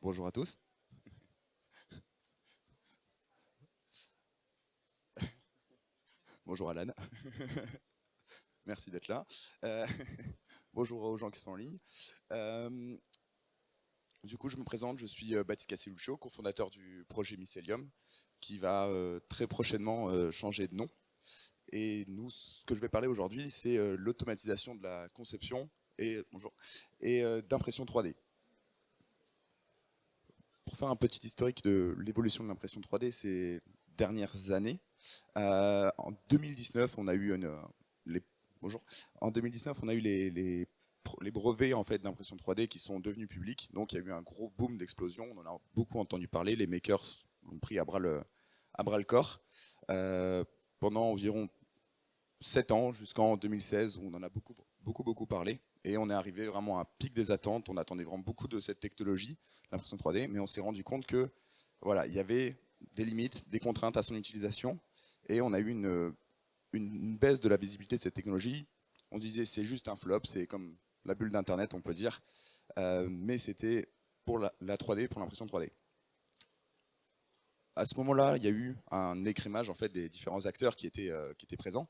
Bonjour à tous. Bonjour Alan. Merci d'être là. Euh, bonjour aux gens qui sont en ligne. Euh, du coup, je me présente, je suis Baptiste Castelluccio, cofondateur du projet Mycelium, qui va très prochainement changer de nom. Et nous, ce que je vais parler aujourd'hui, c'est l'automatisation de la conception bonjour, et d'impression 3D. Pour faire un petit historique de l'évolution de l'impression 3D ces dernières années, en 2019, on a eu les, bonjour. En 2019, on a eu les brevets en fait d'impression 3D qui sont devenus publics. Donc il y a eu un gros boom d'explosion. On en a beaucoup entendu parler. Les makers l'ont pris à bras le corps pendant environ 7 ans jusqu'en 2016 où on en a beaucoup parlé. Et on est arrivé vraiment à un pic des attentes. On attendait vraiment beaucoup de cette technologie, l'impression 3D, mais on s'est rendu compte que voilà, il y avait des limites, des contraintes à son utilisation, et on a eu une baisse de la visibilité de cette technologie. On disait c'est juste un flop, c'est comme la bulle d'internet, on peut dire, mais c'était pour la 3D, pour l'impression 3D. À ce moment-là, il y a eu un écrémage en fait des différents acteurs qui étaient présents.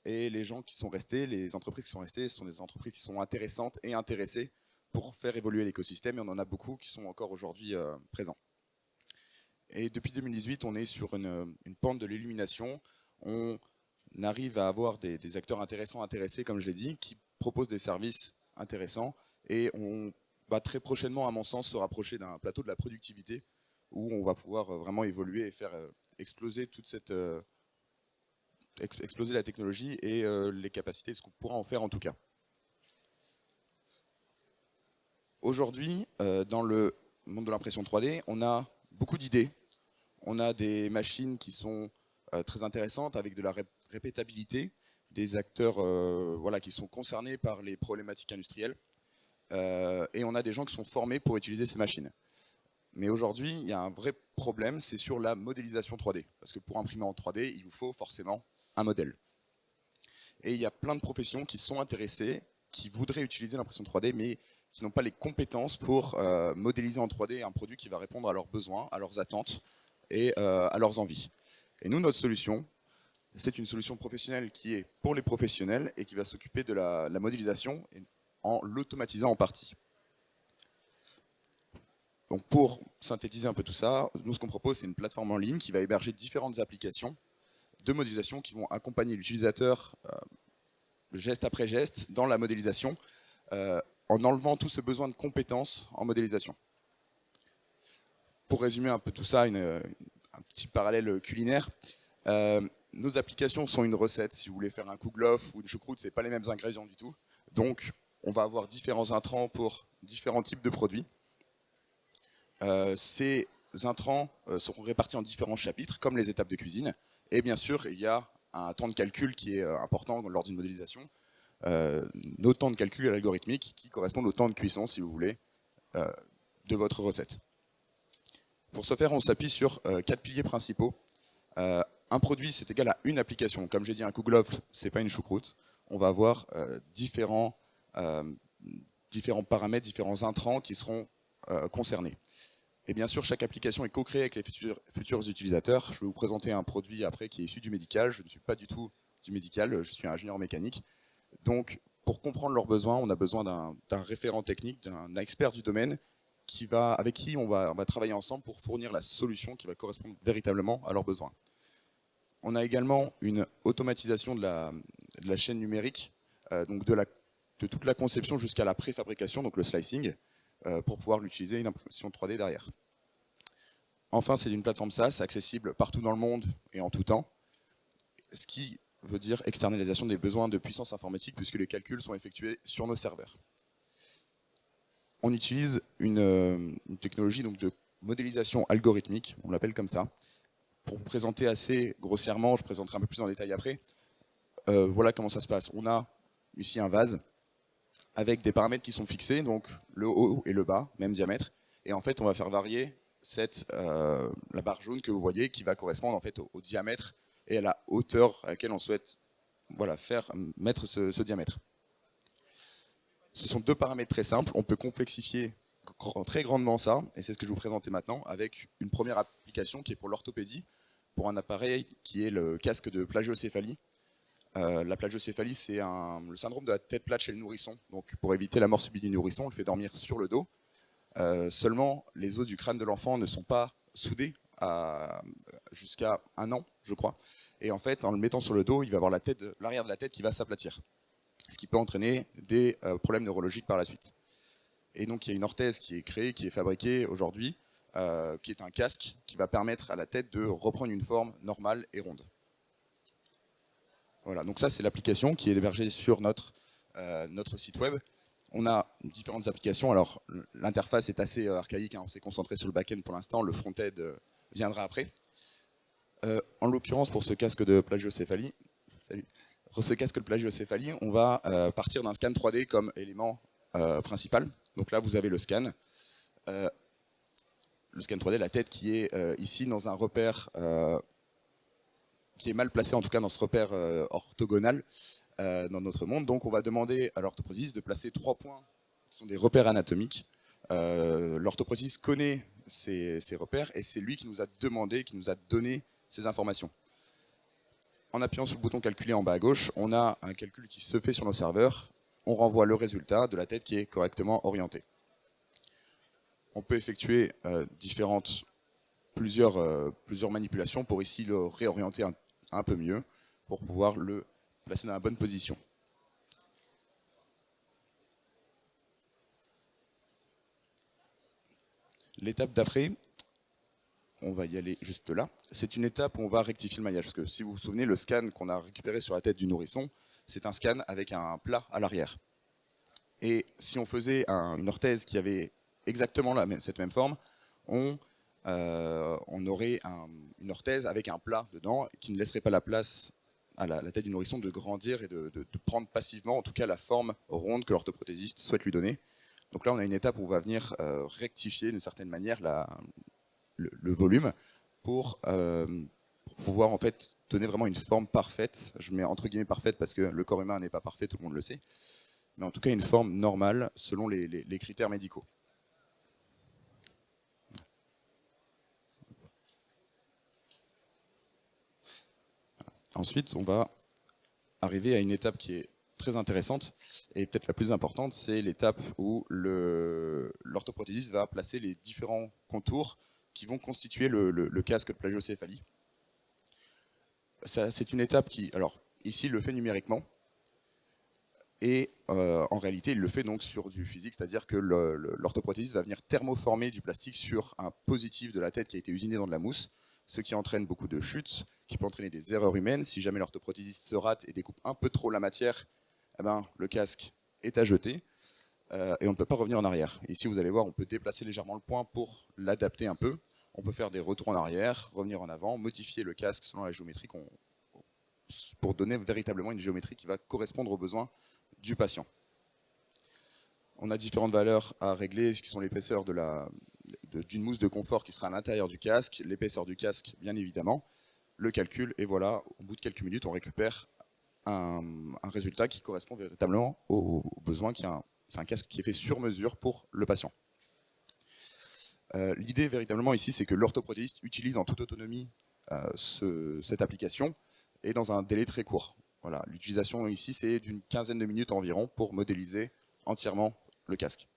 Et les gens qui sont restés, les entreprises qui sont restées, ce sont des entreprises qui sont intéressantes et intéressées pour faire évoluer l'écosystème. Et on en a beaucoup qui sont encore aujourd'hui présents. Et depuis 2018, on est sur une pente de l'illumination. On arrive à avoir des acteurs intéressants, intéressés, comme je l'ai dit, qui proposent des services intéressants. Et on va très prochainement, à mon sens, se rapprocher d'un plateau de la productivité où on va pouvoir vraiment évoluer et faire exploser toute cette exploser la technologie et les capacités, ce qu'on pourra en faire en tout cas. Aujourd'hui, dans le monde de l'impression 3D, on a beaucoup d'idées. On a des machines qui sont très intéressantes avec de la répétabilité, des acteurs voilà, qui sont concernés par les problématiques industrielles. Et on a des gens qui sont formés pour utiliser ces machines. Mais aujourd'hui, il y a un vrai problème, c'est sur la modélisation 3D. Parce que pour imprimer en 3D, il vous faut forcément un modèle. Et il y a plein de professions qui sont intéressées, qui voudraient utiliser l'impression 3D, mais qui n'ont pas les compétences pour modéliser en 3D un produit qui va répondre à leurs besoins, à leurs attentes et à leurs envies. Et nous, notre solution, c'est une solution professionnelle qui est pour les professionnels et qui va s'occuper de la modélisation en l'automatisant en partie. Donc pour synthétiser un peu tout ça, nous ce qu'on propose c'est une plateforme en ligne qui va héberger différentes applications de modélisation qui vont accompagner l'utilisateur geste après geste dans la modélisation en enlevant tout ce besoin de compétences en modélisation. Pour résumer un peu tout ça, un petit parallèle culinaire, nos applications sont une recette. Si vous voulez faire un kouglof ou une choucroute, ce n'est pas les mêmes ingrédients du tout. Donc on va avoir différents intrants pour différents types de produits. Ces intrants seront répartis en différents chapitres, comme les étapes de cuisine. Et bien sûr, il y a un temps de calcul qui est important lors d'une modélisation. Nos temps de calcul algorithmique qui correspondent au temps de cuisson, si vous voulez, de votre recette. Pour ce faire, on s'appuie sur 4 piliers principaux. Un produit, c'est égal à une application. Comme j'ai dit, un kouglof, c'est pas une choucroute. On va avoir différents paramètres, différents intrants qui seront concernés. Et bien sûr, chaque application est co-créée avec les futurs utilisateurs. Je vais vous présenter un produit après qui est issu du médical. Je ne suis pas du tout du médical, je suis ingénieur mécanique. Donc, pour comprendre leurs besoins, on a besoin d'un référent technique, d'un expert du domaine avec qui on va travailler ensemble pour fournir la solution qui va correspondre véritablement à leurs besoins. On a également une automatisation de la chaîne numérique, donc de toute la conception jusqu'à la préfabrication, donc le slicing, pour pouvoir l'utiliser une impression 3D derrière. Enfin, c'est une plateforme SaaS accessible partout dans le monde et en tout temps, ce qui veut dire externalisation des besoins de puissance informatique puisque les calculs sont effectués sur nos serveurs. On utilise une technologie donc, de modélisation algorithmique, on l'appelle comme ça. Pour vous présenter assez grossièrement, je présenterai un peu plus en détail après, voilà comment ça se passe. On a ici un vase avec des paramètres qui sont fixés, donc le haut et le bas, même diamètre. Et en fait, on va faire varier la barre jaune que vous voyez, qui va correspondre en fait au diamètre et à la hauteur à laquelle on souhaite mettre ce diamètre. Ce sont deux paramètres très simples. On peut complexifier très grandement ça, et c'est ce que je vais vous présenter maintenant, avec une première application qui est pour l'orthopédie, pour un appareil qui est le casque de plagiocéphalie. La plagiocéphalie, c'est le syndrome de la tête plate chez le nourrisson. Donc pour éviter la mort subite du nourrisson, on le fait dormir sur le dos. Seulement, les os du crâne de l'enfant ne sont pas soudés jusqu'à 1 an, je crois. Et en fait, en le mettant sur le dos, il va avoir l'arrière de la tête qui va s'aplatir, ce qui peut entraîner des problèmes neurologiques par la suite. Et donc, il y a une orthèse qui est créée, qui est fabriquée aujourd'hui, qui est un casque qui va permettre à la tête de reprendre une forme normale et ronde. Voilà, donc ça, c'est l'application qui est hébergée sur notre site web. On a différentes applications. Alors, l'interface est assez archaïque, hein. On s'est concentré sur le back-end pour l'instant. Le front-end viendra après. En l'occurrence, pour ce casque de plagiocéphalie, on va partir d'un scan 3D comme élément principal. Donc là, vous avez le scan. Le scan 3D, la tête qui est ici dans un repère qui est mal placé, en tout cas dans ce repère orthogonal dans notre monde. Donc on va demander à l'orthoprothésiste de placer 3 points qui sont des repères anatomiques. L'orthoprothésiste connaît ces repères et c'est lui qui nous a demandé, qui nous a donné ces informations. En appuyant sur le bouton calculer en bas à gauche, on a un calcul qui se fait sur nos serveurs. On renvoie le résultat de la tête qui est correctement orientée. On peut effectuer plusieurs manipulations pour ici le réorienter un peu mieux, pour pouvoir le placer dans la bonne position. L'étape d'après, on va y aller juste là, c'est une étape où on va rectifier le maillage. Parce que si vous vous souvenez, le scan qu'on a récupéré sur la tête du nourrisson, c'est un scan avec un plat à l'arrière. Et si on faisait une orthèse qui avait exactement cette même forme, on aurait une orthèse avec un plat dedans qui ne laisserait pas la place à la tête du nourrisson de grandir et de prendre passivement, en tout cas, la forme ronde que l'orthoprothésiste souhaite lui donner. Donc là, on a une étape où on va venir rectifier d'une certaine manière le volume pour pouvoir en fait donner vraiment une forme parfaite. Je mets entre guillemets parfaite parce que le corps humain n'est pas parfait, tout le monde le sait. Mais en tout cas, une forme normale selon les critères médicaux. Ensuite, on va arriver à une étape qui est très intéressante et peut-être la plus importante, c'est l'étape où l'orthoprothésiste va placer les différents contours qui vont constituer le casque de plagiocéphalie. C'est une étape qui, alors ici, il le fait numériquement et en réalité, il le fait donc sur du physique, c'est-à-dire que l'orthoprothésiste va venir thermoformer du plastique sur un positif de la tête qui a été usiné dans de la mousse, ce qui entraîne beaucoup de chutes, qui peut entraîner des erreurs humaines. Si jamais l'orthoprothésiste se rate et découpe un peu trop la matière, eh ben, le casque est à jeter et on ne peut pas revenir en arrière. Ici, vous allez voir, on peut déplacer légèrement le point pour l'adapter un peu. On peut faire des retours en arrière, revenir en avant, modifier le casque selon la géométrie pour donner véritablement une géométrie qui va correspondre aux besoins du patient. On a différentes valeurs à régler, ce qui sont l'épaisseur d'une mousse de confort qui sera à l'intérieur du casque, l'épaisseur du casque bien évidemment, le calcul, et voilà, au bout de quelques minutes, on récupère un résultat qui correspond véritablement aux besoins. C'est un casque qui est fait sur mesure pour le patient. L'idée véritablement ici, c'est que l'orthoprothésiste utilise en toute autonomie cette application et dans un délai très court. Voilà, l'utilisation ici, c'est d'une quinzaine de minutes environ pour modéliser entièrement le casque.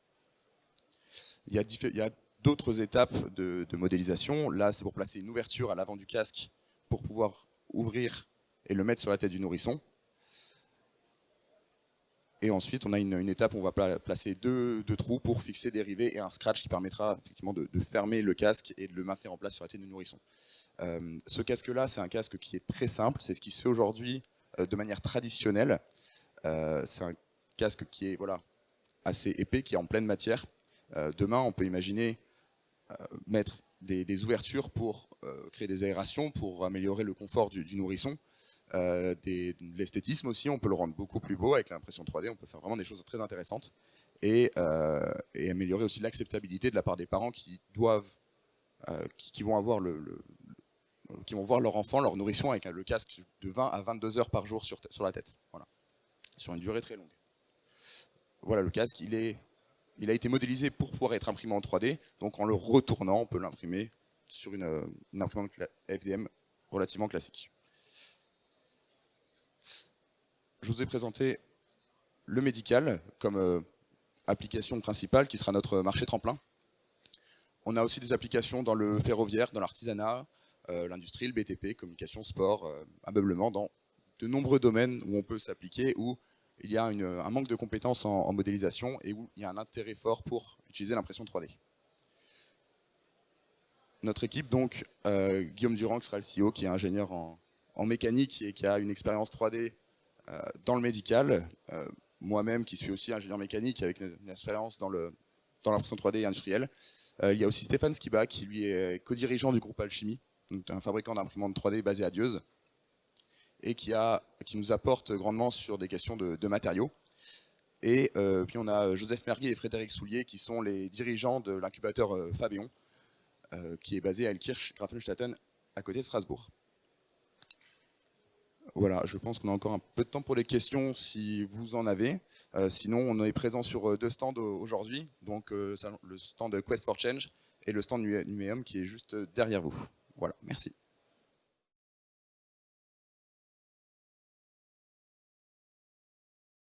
Il y a d'autres étapes de modélisation. Là, c'est pour placer une ouverture à l'avant du casque pour pouvoir ouvrir et le mettre sur la tête du nourrisson. Et ensuite, on a une étape où on va placer deux trous pour fixer des rivets et un scratch qui permettra effectivement de fermer le casque et de le maintenir en place sur la tête du nourrisson. Ce casque-là, c'est un casque qui est très simple. C'est ce qui se fait aujourd'hui de manière traditionnelle. C'est un casque qui est assez épais, qui est en pleine matière. Demain, on peut imaginer mettre des ouvertures pour créer des aérations, pour améliorer le confort du nourrisson. De l'esthétisme aussi, on peut le rendre beaucoup plus beau avec l'impression 3D, on peut faire vraiment des choses très intéressantes et améliorer aussi l'acceptabilité de la part des parents qui vont voir leur enfant, leur nourrisson avec le casque de 20 à 22 heures par jour sur la tête, voilà, sur une durée très longue. Voilà, le casque, il est il a été modélisé pour pouvoir être imprimé en 3D, donc en le retournant, on peut l'imprimer sur une imprimante FDM relativement classique. Je vous ai présenté le médical comme application principale qui sera notre marché tremplin. On a aussi des applications dans le ferroviaire, dans l'artisanat, l'industrie, le BTP, communication, sport, ameublement, dans de nombreux domaines où on peut s'appliquer, où il y a un manque de compétences en modélisation et où il y a un intérêt fort pour utiliser l'impression 3D. Notre équipe, donc, Guillaume Durand, qui sera le CEO, qui est ingénieur en mécanique et qui a une expérience 3D dans le médical. Moi-même, qui suis aussi ingénieur mécanique avec une expérience dans l'impression 3D industrielle. Il y a aussi Stéphane Skiba, qui lui est co-dirigeant du groupe Alchimie, donc un fabricant d'imprimantes 3D basé à Dieuze, et qui nous apporte grandement sur des questions de matériaux. Et puis on a Joseph Merguet et Frédéric Soulier, qui sont les dirigeants de l'incubateur Fabéon, qui est basé à Elkirch, Grafenstatten, à côté de Strasbourg. Voilà, je pense qu'on a encore un peu de temps pour les questions si vous en avez. Sinon, on est présent sur 2 stands aujourd'hui, donc le stand Quest for Change et le stand Numéum qui est juste derrière vous. Voilà, merci.